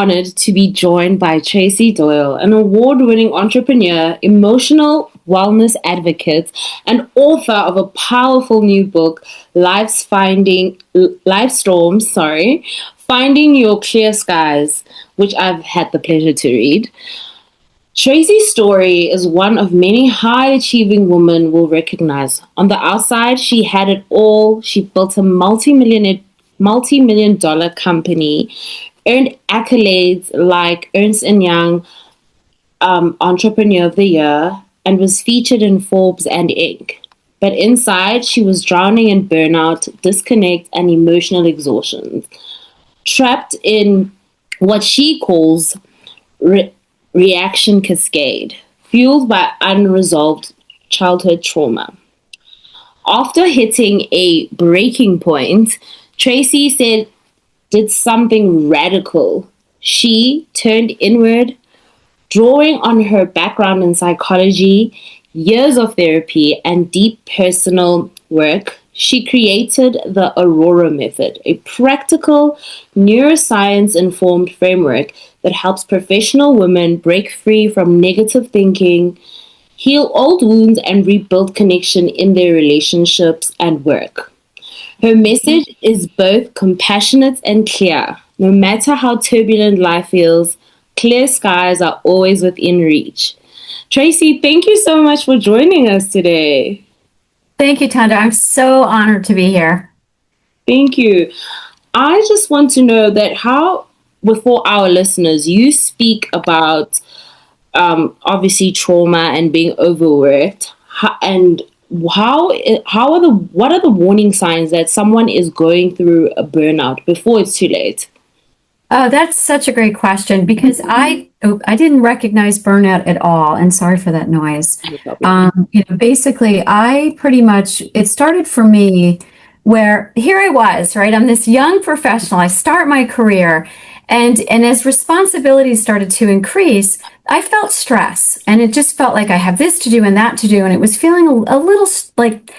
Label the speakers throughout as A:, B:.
A: honored to be joined by Tracy Doyle, an award-winning entrepreneur, emotional wellness advocate, and author of a powerful new book, Finding Your Clear Skies, which I've had the pleasure to read. Tracy's story is one of many high-achieving women will recognize. On the outside, she had it all. She built a multi-million dollar company, earned accolades like Ernst & Young Entrepreneur of the Year, and was featured in Forbes and Inc. But inside, she was drowning in burnout, disconnect, and emotional exhaustion, trapped in what she calls reaction cascade, fueled by unresolved childhood trauma. After hitting a breaking point, Tracy did something radical. She turned inward, drawing on her background in psychology, years of therapy, and deep personal work. She created the Aurora Method, a practical neuroscience-informed framework that helps professional women break free from negative thinking, heal old wounds, and rebuild connection in their relationships and work. Her message is both compassionate and clear. No matter how turbulent life feels, clear skies are always within reach. Tracy, thank you so much for joining us today.
B: Thank you, Thando. I'm so honored to be here.
A: Thank you. I just want to know that for our listeners, you speak about obviously trauma and being overworked, and what are the warning signs that someone is going through a burnout before it's too late?
B: Oh, that's such a great question, because I didn't recognize burnout at all, and sorry for that noise. Basically, it started for me where here I was, right? I'm this young professional. I start my career, and as responsibilities started to increase, I felt stress, and it just felt like I have this to do and that to do, and it was feeling a little like,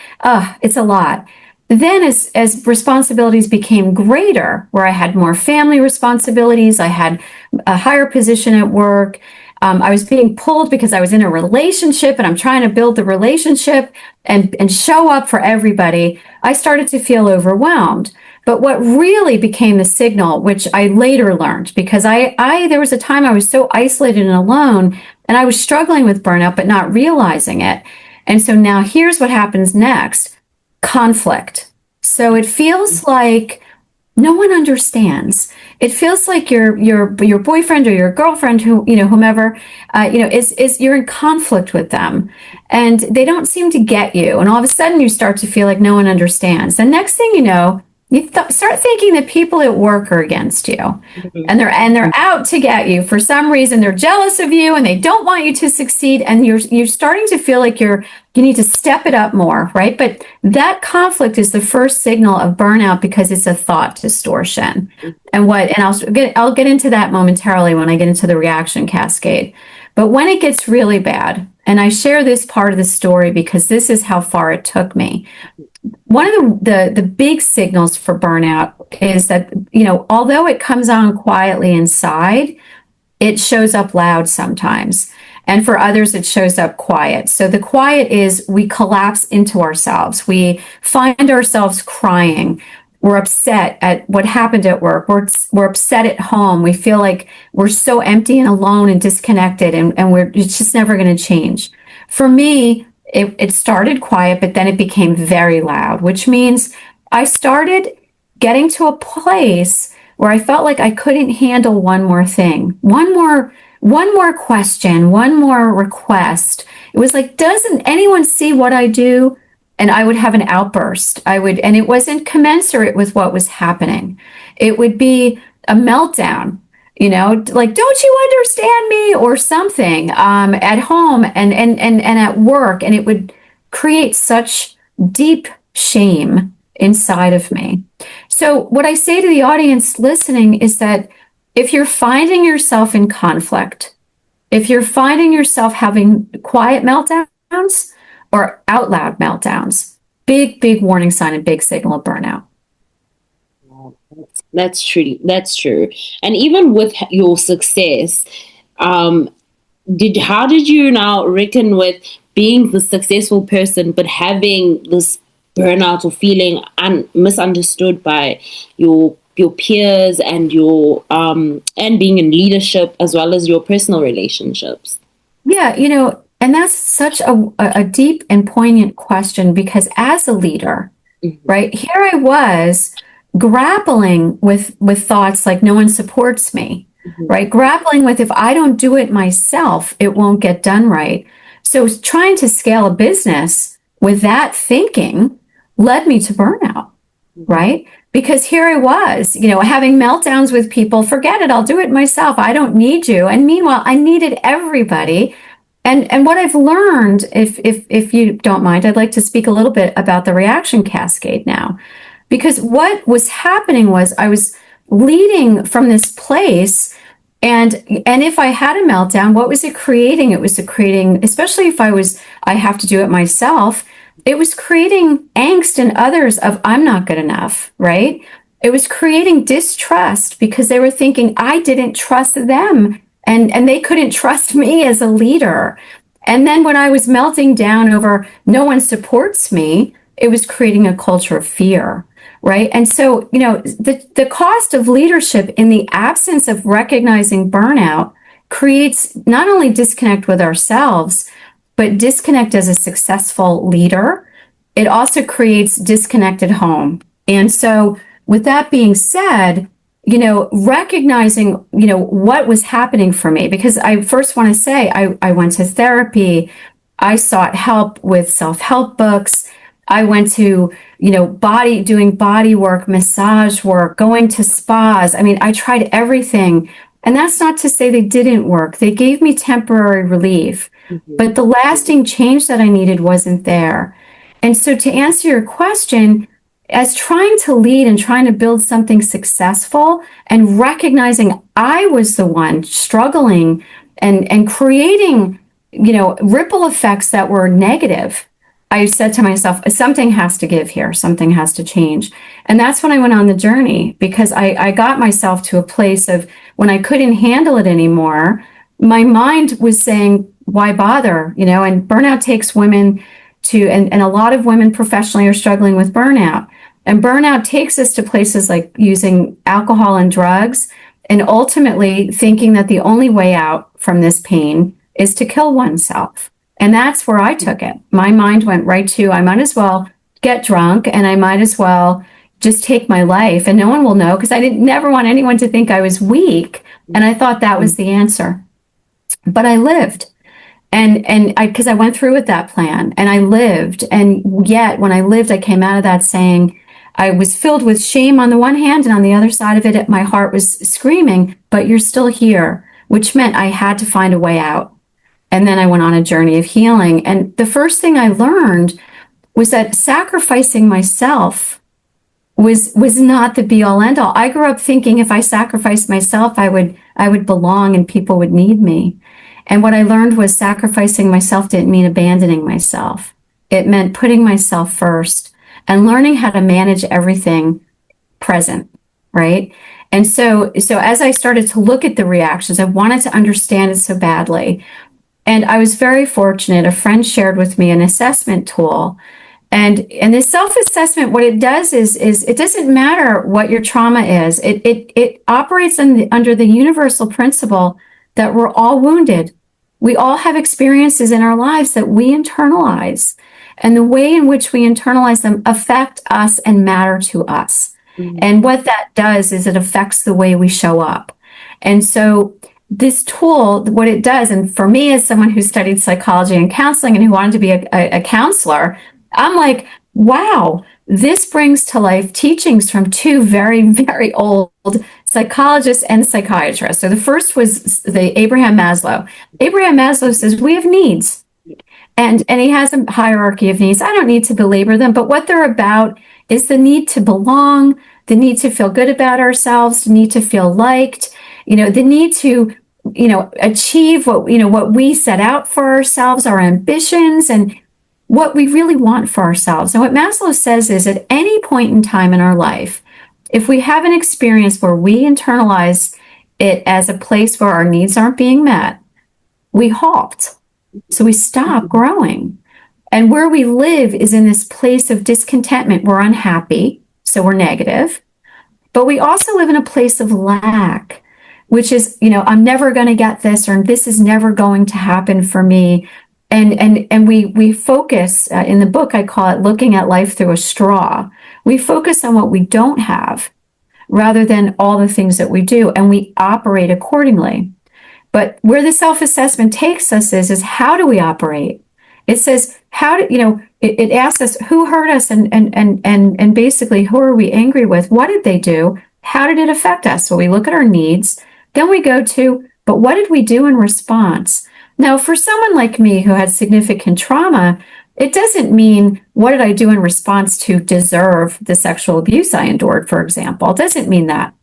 B: it's a lot. Then as responsibilities became greater, where I had more family responsibilities, I had a higher position at work, I was being pulled because I was in a relationship and I'm trying to build the relationship and show up for everybody, I started to feel overwhelmed. But what really became the signal, which I later learned, because there was a time I was so isolated and alone, and I was struggling with burnout, but not realizing it. And so now here's what happens next. Conflict. So it feels like no one understands. It feels like your boyfriend or your girlfriend, whomever, you're in conflict with them, and they don't seem to get you. And all of a sudden, you start to feel like no one understands. The next thing you know, you start thinking that people at work are against you, and they're out to get you for some reason. They're jealous of you, and they don't want you to succeed. And you're starting to feel like you need to step it up more, right? But that conflict is the first signal of burnout, because it's a thought distortion. And I'll get into that momentarily when I get into the reaction cascade. But when it gets really bad, and I share this part of the story because this is how far it took me. One of the big signals for burnout is that, although it comes on quietly inside, it shows up loud sometimes. And for others, it shows up quiet. So the quiet is we collapse into ourselves. We find ourselves crying. We're upset at what happened at work. We're upset at home. We feel like we're so empty and alone and disconnected, and it's just never going to change. For me, it started quiet, but then it became very loud, which means I started getting to a place where I felt like I couldn't handle one more thing, one more question, one more request. It was like, doesn't anyone see what I do? And I would have an outburst. And it wasn't commensurate with what was happening. It would be a meltdown. Like, don't you understand me, or something, at home and at work. And it would create such deep shame inside of me. So what I say to the audience listening is that if you're finding yourself in conflict, if you're finding yourself having quiet meltdowns or out loud meltdowns, big warning sign and big signal of burnout.
A: That's true. And even with your success, um, how did you now reckon with being the successful person but having this burnout or feeling misunderstood by your peers and your and being in leadership as well as your personal relationships?
B: Yeah, and that's such a deep and poignant question because as a leader, right, here I was grappling with thoughts like no one supports me, right? Grappling with if I don't do it myself, it won't get done right. So trying to scale a business with that thinking led me to burnout, right? Because here I was, having meltdowns with people, forget it, I'll do it myself. I don't need you. And meanwhile, I needed everybody. And what I've learned, if you don't mind, I'd like to speak a little bit about the reaction cascade now. Because what was happening was I was leading from this place, and if I had a meltdown, what was it creating? It was creating, especially if I have to do it myself, it was creating angst in others of I'm not good enough, right? It was creating distrust because they were thinking I didn't trust them and they couldn't trust me as a leader. And then when I was melting down over no one supports me, it was creating a culture of fear, right? And so, the cost of leadership in the absence of recognizing burnout creates not only disconnect with ourselves, but disconnect as a successful leader. It also creates disconnected home. And so, with that being said, recognizing, what was happening for me, because I first want to say I went to therapy, I sought help with self-help books, I went to, doing body work, massage work, going to spas. I mean, I tried everything. And that's not to say they didn't work. They gave me temporary relief, but the lasting change that I needed wasn't there. And so to answer your question, as trying to lead and trying to build something successful and recognizing I was the one struggling and creating, ripple effects that were negative, I said to myself, something has to give here, something has to change. And that's when I went on the journey, because I got myself to a place of when I couldn't handle it anymore, my mind was saying, why bother? And burnout takes women to, and a lot of women professionally are struggling with burnout. And burnout takes us to places like using alcohol and drugs, and ultimately thinking that the only way out from this pain is to kill oneself. And that's where I took it. My mind went right to, I might as well get drunk and I might as well just take my life and no one will know, because I didn't never want anyone to think I was weak. And I thought that was the answer. But I lived. And because I went through with that plan and I lived. And yet when I lived, I came out of that saying, I was filled with shame on the one hand, and on the other side of it, my heart was screaming, but you're still here, which meant I had to find a way out. And then I went on a journey of healing. And the first thing I learned was that sacrificing myself was not the be all end all. I grew up thinking if I sacrificed myself, I would belong and people would need me. And what I learned was sacrificing myself didn't mean abandoning myself. It meant putting myself first and learning how to manage everything present, right? And so as I started to look at the reactions, I wanted to understand it so badly. And I was very fortunate. A friend shared with me an assessment tool. And this self-assessment, what it does is it doesn't matter what your trauma is. It operates under the universal principle that we're all wounded. We all have experiences in our lives that we internalize. And the way in which we internalize them affect us and matter to us. Mm-hmm. And what that does is it affects the way we show up. And so this tool, what it does, and for me as someone who studied psychology and counseling and who wanted to be a counselor, I'm like, wow, this brings to life teachings from two very, very old psychologists and psychiatrists. So the first was the Abraham Maslow. Abraham Maslow says we have needs. And he has a hierarchy of needs. I don't need to belabor them, but what they're about is the need to belong, the need to feel good about ourselves, the need to feel liked, the need to, achieve what we set out for ourselves, our ambitions, and what we really want for ourselves. And what Maslow says is at any point in time in our life, if we have an experience where we internalize it as a place where our needs aren't being met, we halt. So we stop growing. And where we live is in this place of discontentment. We're unhappy, so we're negative. But we also live in a place of lack, which is, I'm never going to get this, or this is never going to happen for me. And we focus, in the book, I call it looking at life through a straw. We focus on what we don't have rather than all the things that we do, and we operate accordingly. But where the self-assessment takes us is how do we operate? It says, it asks us who hurt us and basically who are we angry with? What did they do? How did it affect us? So we look at our needs, then we go to, but what did we do in response? Now, for someone like me who had significant trauma, it doesn't mean what did I do in response to deserve the sexual abuse I endured, for example. It doesn't mean that.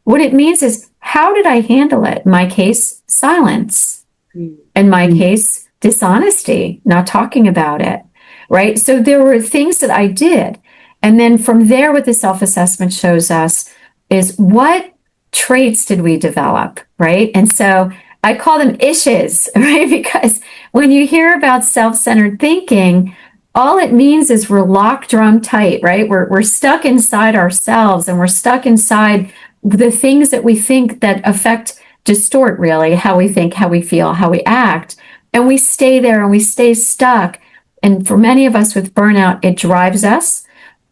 B: What it means is how did I handle it? In my case, silence. In my case, dishonesty, not talking about it, right? So there were things that I did. And then from there, what the self-assessment shows us is what traits did we develop, right? And so I call them issues, right? Because when you hear about self-centered thinking, all it means is we're locked drum tight, right? We're stuck inside ourselves, and we're stuck inside the things that we think that distort really how we think, how we feel, how we act. And we stay there and we stay stuck. And for many of us with burnout, it drives us.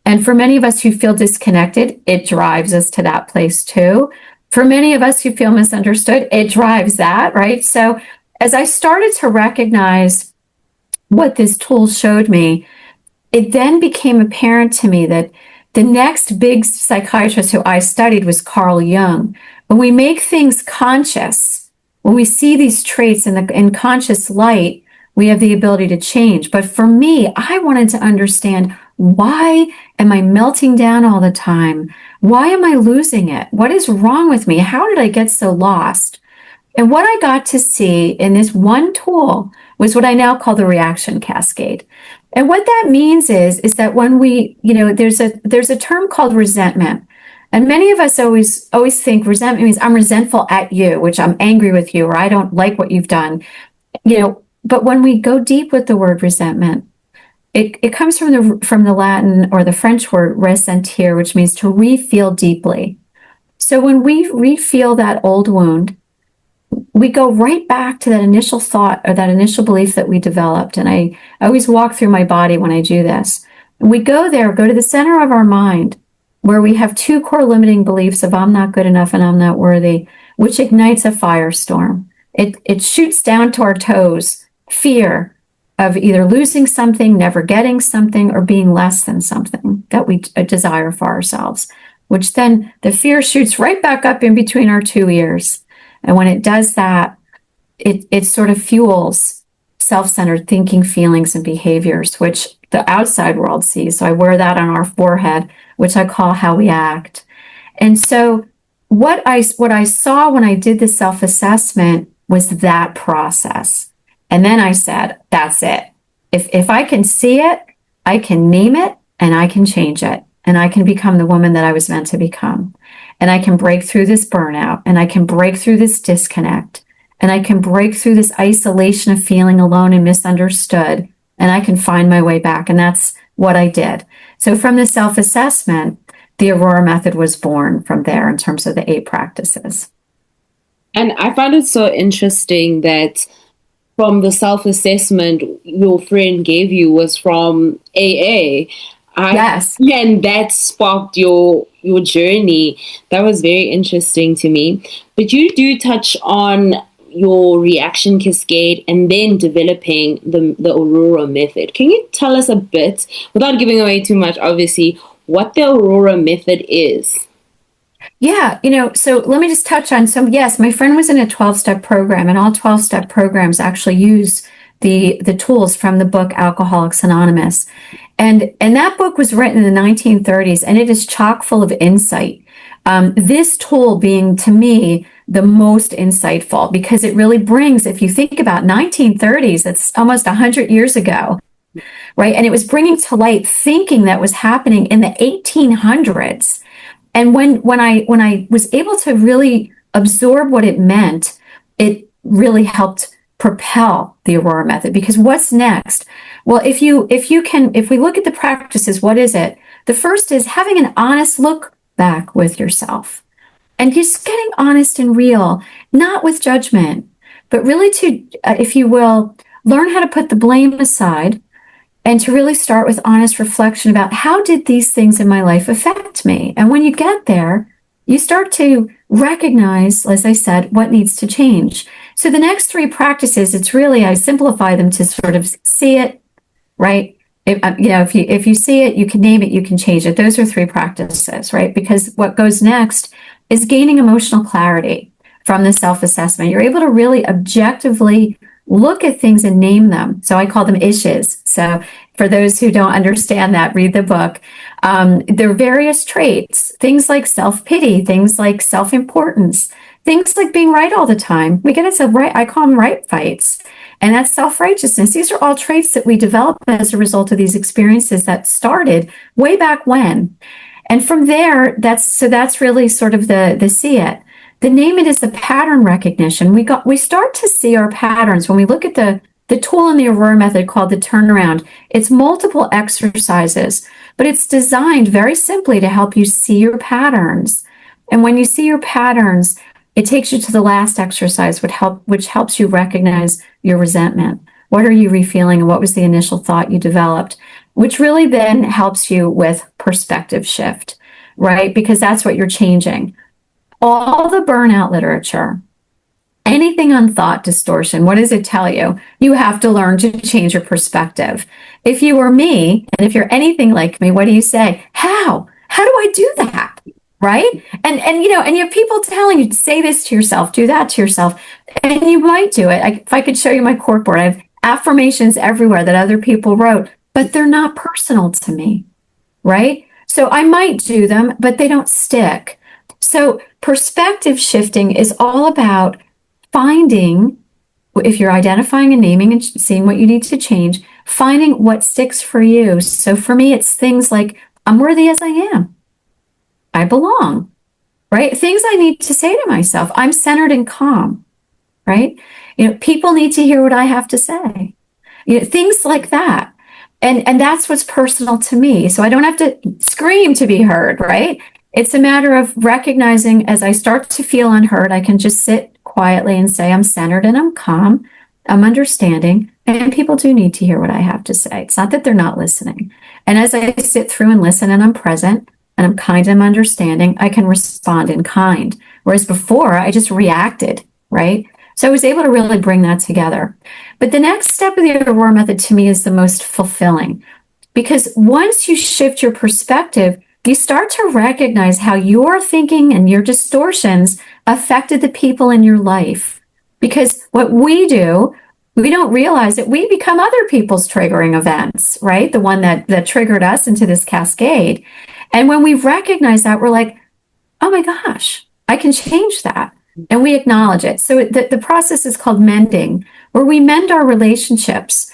B: And for many of us who feel disconnected, it drives us to that place too. For many of us who feel misunderstood, it drives that, right? So as I started to recognize what this tool showed me, it then became apparent to me that the next big psychiatrist who I studied was Carl Jung. When we make things conscious, when we see these traits in conscious light, we have the ability to change. But for me, I wanted to understand, why am I melting down all the time? Why am I losing it? What is wrong with me? How did I get so lost? And what I got to see in this one tool was what I now call the reaction cascade. And what that means is that when we, there's a term called resentment. And many of us always think resentment means I'm resentful at you, which I'm angry with you, or I don't like what you've done. But when we go deep with the word resentment, it comes from the Latin or the French word ressentir, which means to re-feel deeply. So when we re-feel that old wound, we go right back to that initial thought or that initial belief that we developed. And I always walk through my body when I do this. And we go to the center of our mind, where we have two core limiting beliefs of I'm not good enough and I'm not worthy, which ignites a firestorm. It shoots down to our toes, fear of either losing something, never getting something, or being less than something that we desire for ourselves, which then the fear shoots right back up in between our two ears. And when it does that, it sort of fuels self-centered thinking, feelings, and behaviors, which the outside world sees. So I wear that on our forehead, which I call how we act. And so what I saw when I did the self-assessment was that process. And then I said, that's it. If I can see it, I can name it, and I can change it. And I can become the woman that I was meant to become. And I can break through this burnout, and I can break through this disconnect, and I can break through this isolation of feeling alone and misunderstood, and I can find my way back. And that's what I did. So from the self-assessment, the Aurora Method was born from there in terms of the 8 practices.
A: And I found it so interesting that from the self-assessment your friend gave you was from AA.
B: Yes.
A: And that sparked your journey. That was very interesting to me. But you do touch on your reaction cascade and then developing the Aurora Method. Can you tell us a bit, without giving away too much, obviously, what the Aurora Method is?
B: Yeah, so let me just touch on some. Yes, my friend was in a 12-step program, and all 12-step programs actually use the tools from the book Alcoholics Anonymous. And that book was written in the 1930s, and it is chock full of insight. This tool being, to me, the most insightful, because it really brings, if you think about 1930s, that's almost 100 years ago, right? And it was bringing to light thinking that was happening in the 1800s. And when I was able to really absorb what it meant, it really helped propel the Aurora Method. Because what's next? Well, if we look at the practices, what is it? The first is having an honest look back with yourself and just getting honest and real, not with judgment, but really to, if you will, learn how to put the blame aside and to really start with honest reflection about how did these things in my life affect me? And when you get there, you start to recognize, as I said, what needs to change. So the next three practices, it's really, I simplify them to sort of see it, right? If you see it, you can name it, you can change it. Those are three practices, right? Because what goes next is gaining emotional clarity from the self-assessment. You're able to really objectively look at things and name them. So I call them issues. So for those who don't understand that, read the book. There are various traits, things like self-pity, things like self-importance, things like being right all the time. We get into right, I call them right fights. And that's self-righteousness. These are all traits that we develop as a result of these experiences that started way back when. And from there, that's really sort of the see it. The name it is the pattern recognition. We start to see our patterns when we look at the tool in the Aurora Method called the turnaround. It's multiple exercises, but it's designed very simply to help you see your patterns. And when you see your patterns, it takes you to the last exercise, which helps you recognize your resentment. What are you refeeling, and what was the initial thought you developed? Which really then helps you with perspective shift, right? Because that's what you're changing. All the burnout literature, anything on thought distortion, what does it tell you? You have to learn to change your perspective. If you were me, and if you're anything like me, what do you say? How? How do I do that? Right? And you have people telling you, say this to yourself, do that to yourself, and you might do it. If I could show you my corkboard, I have affirmations everywhere that other people wrote, but they're not personal to me, right? So I might do them, but they don't stick. So perspective shifting is all about finding, if you're identifying and naming and seeing what you need to change, finding what sticks for you. So for me, it's things like, I'm worthy as I am. I belong, right? Things I need to say to myself. I'm centered and calm, right? People need to hear what I have to say. Things like that. And that's what's personal to me. So I don't have to scream to be heard, right? It's a matter of recognizing as I start to feel unheard, I can just sit quietly and say, I'm centered and I'm calm, I'm understanding, and people do need to hear what I have to say. It's not that they're not listening. And as I sit through and listen and I'm present and I'm kind and I'm understanding, I can respond in kind. Whereas before, I just reacted, right? So I was able to really bring that together. But the next step of the Aurora Method to me is the most fulfilling. Because once you shift your perspective, you start to recognize how your thinking and your distortions affected the people in your life. Because what we do, we don't realize that we become other people's triggering events, right? The one that triggered us into this cascade. And when we recognize that, we're like, oh my gosh, I can change that. And we acknowledge it. So the process is called mending, where we mend our relationships.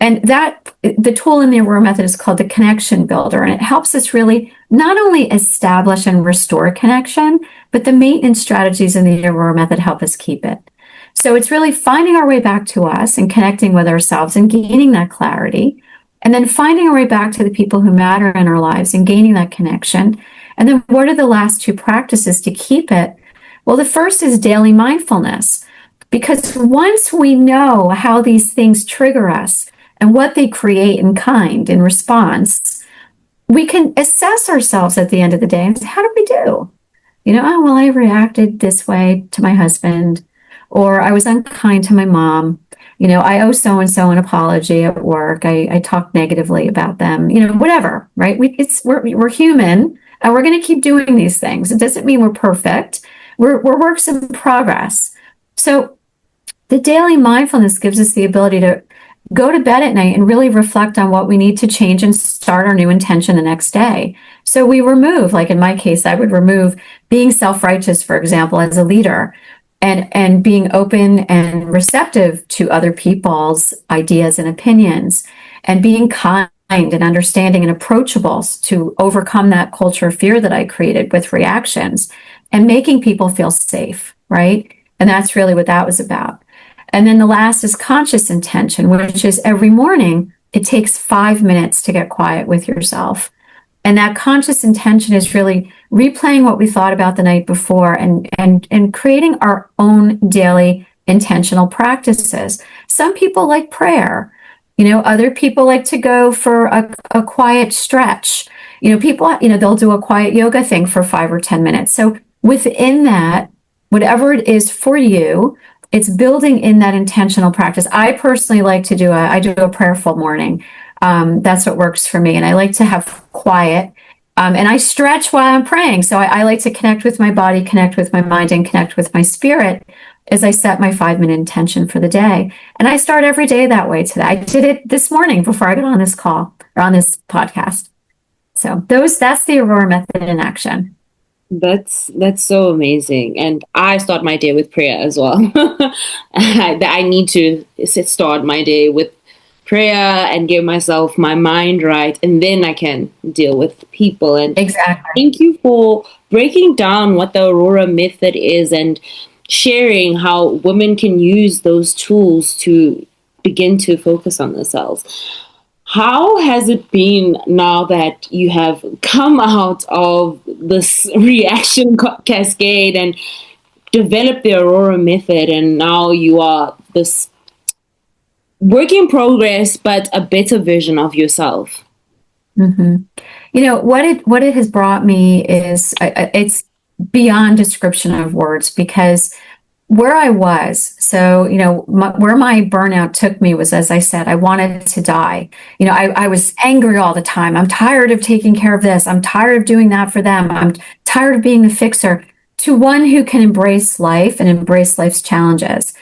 B: And that the tool in the Aurora Method is called the connection builder. And it helps us really not only establish and restore connection, but the maintenance strategies in the Aurora Method help us keep it. So it's really finding our way back to us and connecting with ourselves and gaining that clarity. And then finding our way back to the people who matter in our lives and gaining that connection. And then what are the last two practices to keep it? Well, the first is daily mindfulness. Because once we know how these things trigger us, and what they create in kind, in response, we can assess ourselves at the end of the day and say, how did we do? Oh, well, I reacted this way to my husband, or I was unkind to my mom. I owe so-and-so an apology at work. I talked negatively about them, whatever, right? We're human, and we're going to keep doing these things. It doesn't mean we're perfect. We're works in progress. So the daily mindfulness gives us the ability to go to bed at night and really reflect on what we need to change and start our new intention the next day. So we remove, like in my case, I would remove being self-righteous, for example, as a leader, and being open and receptive to other people's ideas and opinions, and being kind and understanding and approachable to overcome that culture of fear that I created with reactions and making people feel safe, right? And that's really what that was about. And then the last is conscious intention, which is every morning, it takes 5 minutes to get quiet with yourself. And that conscious intention is really replaying what we thought about the night before and creating our own daily intentional practices. Some people like prayer. Other people like to go for a quiet stretch. People, they'll do a quiet yoga thing for 5 or 10 minutes. So within that, whatever it is for you, it's building in that intentional practice. I personally like to do a prayerful morning. That's what works for me. And I like to have quiet. And I stretch while I'm praying. So I like to connect with my body, connect with my mind, and connect with my spirit as I set my 5-minute intention for the day. And I start every day that way today. I did it this morning before I got on this call or on this podcast. So that's the Aurora Method in action.
A: That's so amazing. And I start my day with prayer as well. I need to start my day with prayer and get myself my mind right, and then I can deal with people. And
B: exactly.
A: Thank you for breaking down what the Aurora Method is and sharing how women can use those tools to begin to focus on themselves. How has it been now that you have come out of this reaction cascade and developed the Aurora Method, and now you are this work in progress, but a better version of yourself?
B: Mm-hmm. What it has brought me is it's beyond description of words, because where I was, where my burnout took me was, as I said, I wanted to die. I was angry all the time. I'm tired of taking care of this. I'm tired of doing that for them. I'm tired of being the fixer. To one who can embrace life and embrace life's challenges.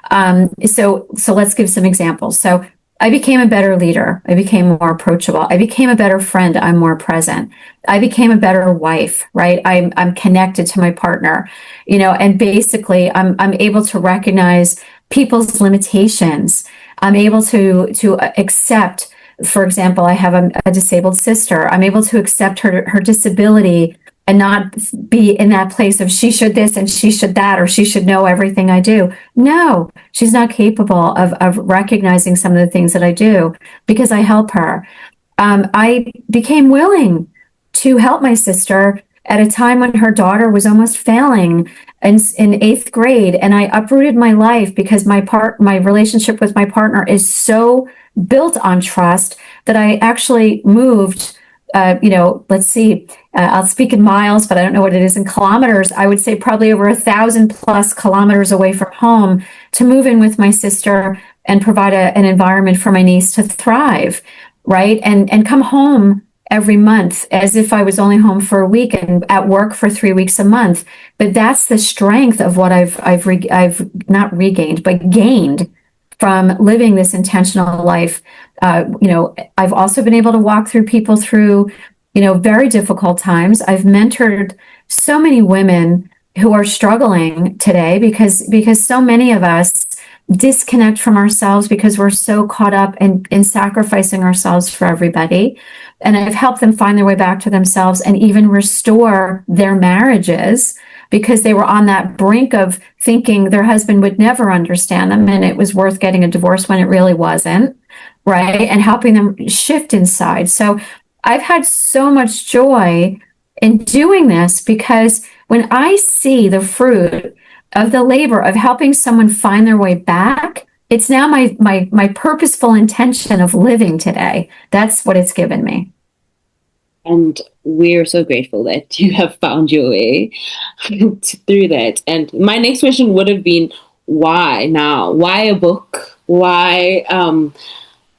B: So let's give some examples. So I became a better leader. I became more approachable. I became a better friend. I'm more present. I became a better wife, right? I'm connected to my partner, and basically I'm able to recognize people's limitations. I'm able to accept, for example, I have a disabled sister. I'm able to accept her disability and not be in that place of she should this and she should that, or she should know everything I do. No, she's not capable of recognizing some of the things that I do because I help her. I became willing to help my sister at a time when her daughter was almost failing in 8th grade. And I uprooted my life because my relationship with my partner is so built on trust that I actually moved. Let's see, I'll speak in miles, but I don't know what it is in kilometers. I would say probably over 1,000+ kilometers away from home to move in with my sister and provide an environment for my niece to thrive, right? And come home every month as if I was only home for a week and at work for 3 weeks a month. But that's the strength of what I've not regained, but gained from living this intentional life. I've also been able to walk through people through, very difficult times. I've mentored so many women who are struggling today because so many of us disconnect from ourselves because we're so caught up in sacrificing ourselves for everybody. And I've helped them find their way back to themselves and even restore their marriages because they were on that brink of thinking their husband would never understand them and it was worth getting a divorce when it really wasn't, right? And helping them shift inside. So I've had so much joy in doing this because when I see the fruit of the labor of helping someone find their way back, it's now my purposeful intention of living today. That's what it's given me.
A: And we're so grateful that you have found your way through that. And my next question would have been, why now? Why a book? Why,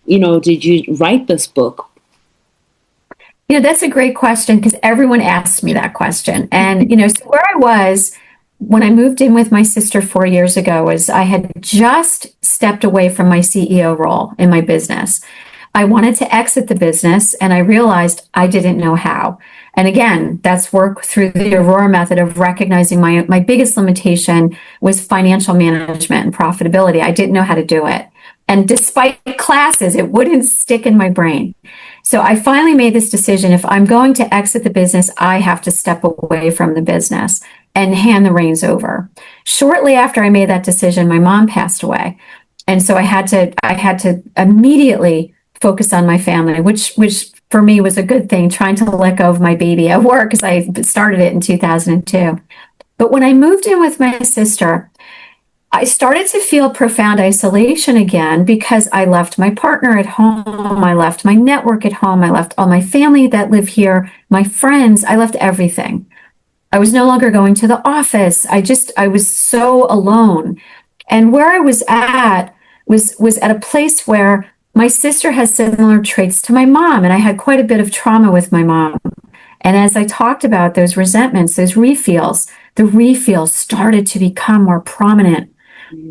A: did you write this book?
B: That's a great question because everyone asks me that question. And, so where I was when I moved in with my sister 4 years ago was I had just stepped away from my CEO role in my business. I wanted to exit the business and I realized I didn't know how. And again, that's work through the Aurora Method of recognizing my biggest limitation was financial management and profitability. I didn't know how to do it. And despite classes, it wouldn't stick in my brain. So I finally made this decision. If I'm going to exit the business, I have to step away from the business and hand the reins over. Shortly after I made that decision, my mom passed away. And so I had to immediately focus on my family, which for me was a good thing, trying to let go of my baby at work because I started it in 2002. But when I moved in with my sister, I started to feel profound isolation again because I left my partner at home. I left my network at home. I left all my family that live here, my friends. I left everything. I was no longer going to the office. I was so alone. And where I was at was at a place where my sister has similar traits to my mom, and I had quite a bit of trauma with my mom. And as I talked about those resentments, those refeels, the refeels started to become more prominent.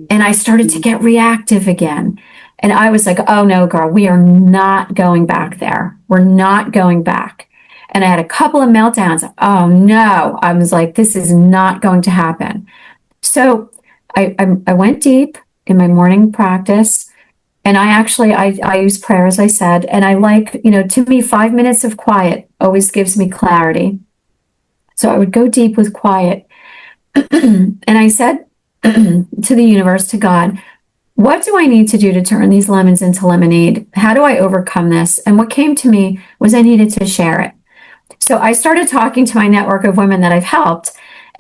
B: And I started to get reactive again. And I was like, oh no, girl, we are not going back there. We're not going back. And I had a couple of meltdowns. Oh no, I was like, this is not going to happen. So I went deep in my morning practice. And I use prayer, as I said, and I like, to me, 5 minutes of quiet always gives me clarity. So I would go deep with quiet. And I said to the universe, to God, what do I need to do to turn these lemons into lemonade? How do I overcome this? And what came to me was I needed to share it. So I started talking to my network of women that I've helped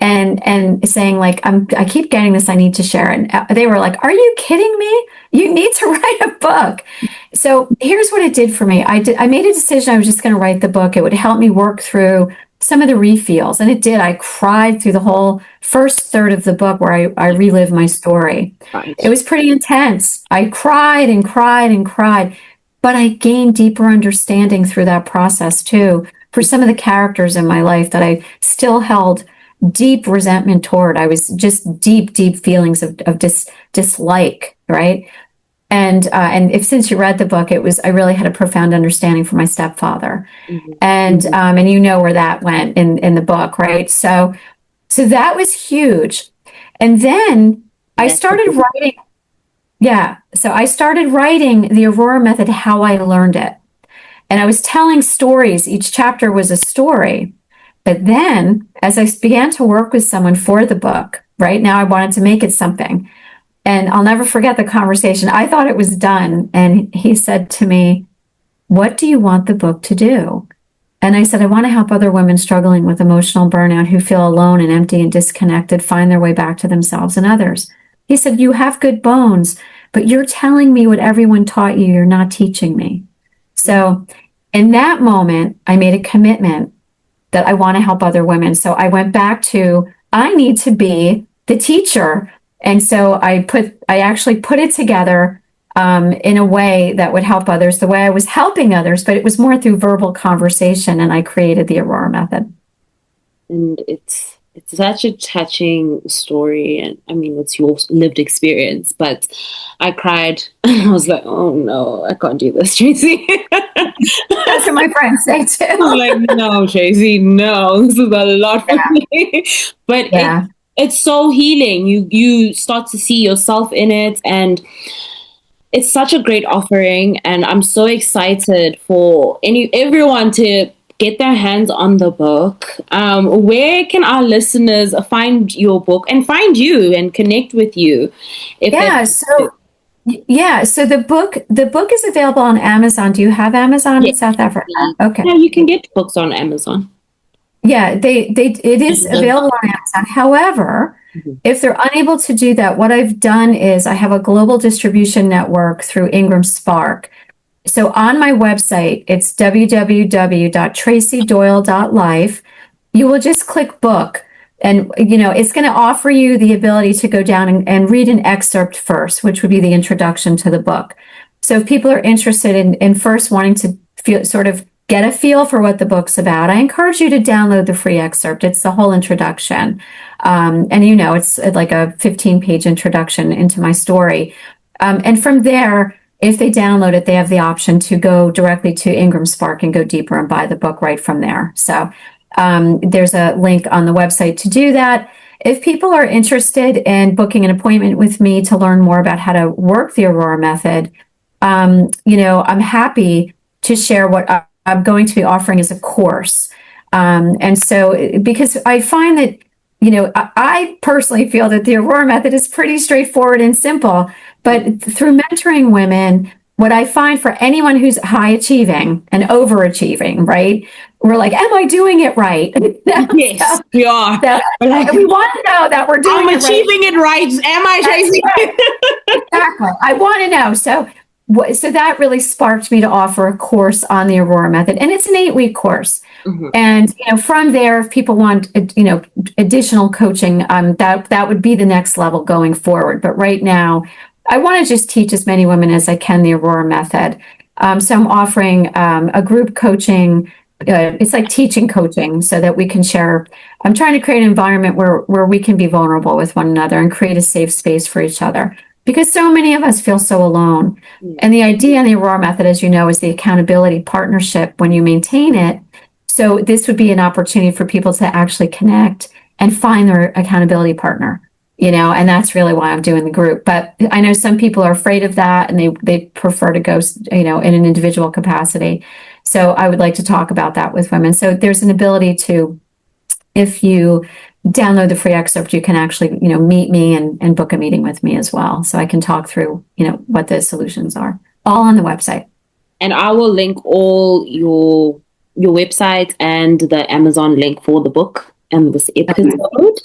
B: and saying, like, I keep getting this, I need to share it. And they were like, are you kidding me? You need to write a book. So here's what it did for me. I made a decision I was just going to write the book. It would help me work through some of the refeels. And it did. I cried through the whole first third of the book where I relived my story. Right. It was pretty intense. I cried and cried and cried, but I gained deeper understanding through that process too, for some of the characters in my life that I still held deep resentment toward. I was just deep feelings of dislike, right? And if since you read the book, I really had a profound understanding for my stepfather, and you know where that went in the book, right? So that was huge, and then I started writing. Yeah, so I started writing the Aurora Method, how I learned it, and I was telling stories. Each chapter was a story. But then, as I began to work with someone for the book, right now I wanted to make it something. And I'll never forget the conversation. I thought it was done. And he said to me, what do you want the book to do? And I said, I want to help other women struggling with emotional burnout who feel alone and empty and disconnected find their way back to themselves and others. He said, you have good bones, but you're telling me what everyone taught you. You're not teaching me. So in that moment, I made a commitment that I want to help other women. So I went back to, I need to be the teacher. And so I actually put it together in a way that would help others, the way I was helping others, but it was more through verbal conversation, and I created the Aurora Method.
A: And it's such a touching story, and I mean, it's your lived experience, but I cried. I was like, oh no, I can't do this, Tracy.
B: That's what my friends say too.
A: I'm like, no, Tracy, no, this is a lot for me. But it's so healing. You start to see yourself in it, and it's such a great offering. And I'm so excited for everyone to get their hands on the book. Where can our listeners find your book and find you and connect with you?
B: So the book is available on Amazon. Do you have Amazon in South Africa? Okay.
A: Yeah, you can get books on Amazon.
B: Yeah, it is available on Amazon. However, if they're unable to do that, what I've done is I have a global distribution network through Ingram Spark. So on my website, it's www.tracydoyle.life. You will just click book, and it's going to offer you the ability to go down and read an excerpt first, which would be the introduction to the book. So if people are interested in first wanting to get a feel for what the book's about, I encourage you to download the free excerpt. It's the whole introduction. And it's like a 15-page introduction into my story. And from there, if they download it, they have the option to go directly to Ingram Spark and go deeper and buy the book right from there. So there's a link on the website to do that. If people are interested in booking an appointment with me to learn more about how to work the Aurora Method, I'm happy to share what I'm going to be offering as a course. And so, because I find that, I personally feel that the Aurora Method is pretty straightforward and simple, but through mentoring women, what I find for anyone who's high achieving and overachieving, right? We're like, am I doing it right?
A: Yes, we are.
B: We want to know that we're doing
A: I'm achieving it right. Am I, Tracy?
B: Right. Exactly. I want to know. So that really sparked me to offer a course on the Aurora Method, and it's an 8-week course.
A: Mm-hmm.
B: And from there, if people want additional coaching, that would be the next level going forward. But right now, I want to just teach as many women as I can the Aurora Method. So I'm offering a group coaching. It's like teaching coaching, so that we can share. I'm trying to create an environment where we can be vulnerable with one another and create a safe space for each other, because so many of us feel so alone. And the idea in the Aurora Method, as you know, is the accountability partnership when you maintain it. So this would be an opportunity for people to actually connect and find their accountability partner, and that's really why I'm doing the group. But I know some people are afraid of that, and they prefer to go, in an individual capacity. So I would like to talk about that with women. So there's an ability to, if you download the free excerpt, you can actually, meet me and book a meeting with me as well. So I can talk through, what the solutions are, all on the website.
A: And I will link all your website and the Amazon link for the book and this episode.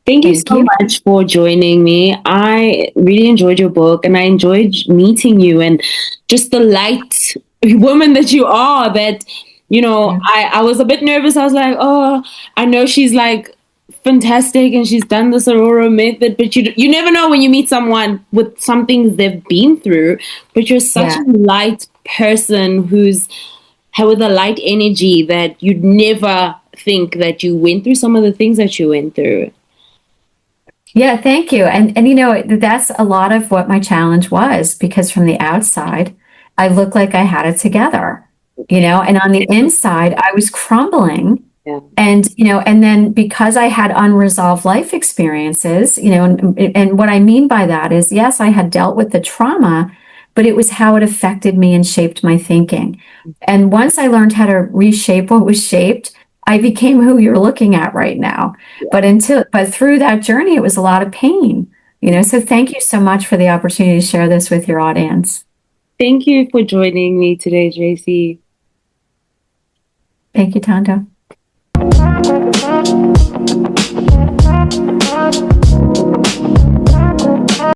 A: Thank you so much for joining me. I really enjoyed your book, and I enjoyed meeting you, and just the light woman that you are, that, I was a bit nervous. I was like, oh, I know she's like fantastic and she's done this Aurora Method, but you never know when you meet someone with some things they've been through. But you're such a light person who's with a light energy that you'd never think that you went through some of the things that you went through.
B: Yeah, thank you. And that's a lot of what my challenge was, because from the outside, I looked like I had it together, and on the inside, I was crumbling. Yeah. And, and then because I had unresolved life experiences, and what I mean by that is, yes, I had dealt with the trauma, but it was how it affected me and shaped my thinking. And once I learned how to reshape what was shaped, I became who you're looking at right now. Yeah. But through that journey, it was a lot of pain, so thank you so much for the opportunity to share this with your audience.
A: Thank you for joining me today, Tracy.
B: Thank you, Thando.